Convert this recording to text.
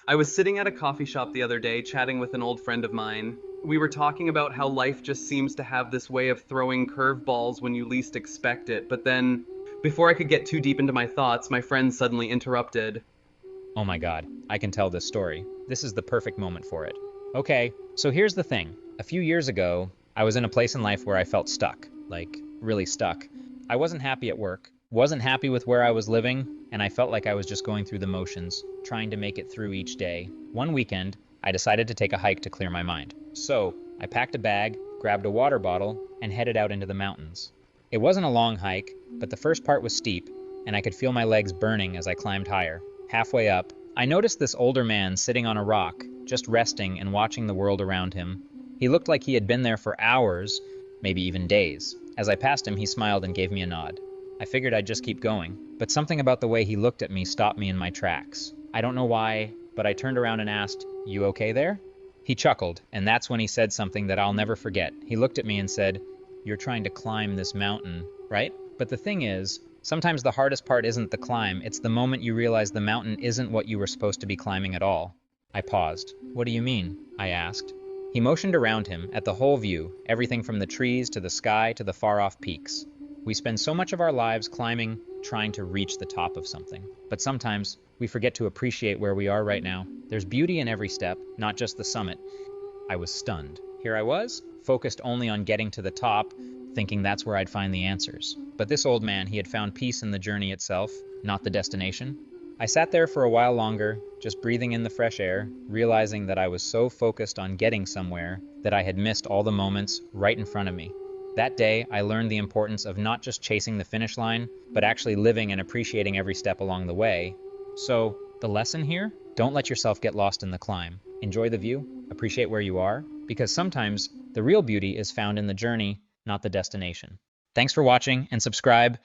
I was sitting at a coffee shop the other day chatting with an old friend of mine. We were talking about how life just seems to have this way of throwing curveballs when you least expect it, but then, before I could get too deep into my thoughts, my friend suddenly interrupted. Oh my god, I can tell this story. This is the perfect moment for it. Okay, so here's the thing. A few years ago, I was in a place in life where I felt stuck. Like, really stuck. I wasn't happy at work, wasn't happy with where I was living, and I felt like I was just going through the motions, trying to make it through each day. One weekend, I decided to take a hike to clear my mind. So, I packed a bag, grabbed a water bottle, and headed out into the mountains. It wasn't a long hike, but the first part was steep, and I could feel my legs burning as I climbed higher. Halfway up, I noticed this older man sitting on a rock, just resting and watching the world around him. He looked like he had been there for hours, maybe even days. As I passed him, he smiled and gave me a nod. I figured I'd just keep going, but something about the way he looked at me stopped me in my tracks. I don't know why, but I turned around and asked, "You okay there?" He chuckled, and that's when he said something that I'll never forget. He looked at me and said, "You're trying to climb this mountain, right?" But the thing is, sometimes the hardest part isn't the climb, it's the moment you realize the mountain isn't what you were supposed to be climbing at all. I paused. "What do you mean?" I asked. He motioned around him, at the whole view, everything from the trees to the sky to the far-off peaks. We spend so much of our lives climbing, trying to reach the top of something. But sometimes, we forget to appreciate where we are right now. There's beauty in every step, not just the summit. I was stunned. Here I was, focused only on getting to the top, thinking that's where I'd find the answers. But this old man, he had found peace in the journey itself, not the destination. I sat there for a while longer, just breathing in the fresh air, realizing that I was so focused on getting somewhere that I had missed all the moments right in front of me. That day, I learned the importance of not just chasing the finish line, but actually living and appreciating every step along the way. So, the lesson here? Don't let yourself get lost in the climb. Enjoy the view, appreciate where you are, because sometimes the real beauty is found in the journey, not the destination. Thanks for watching, and subscribe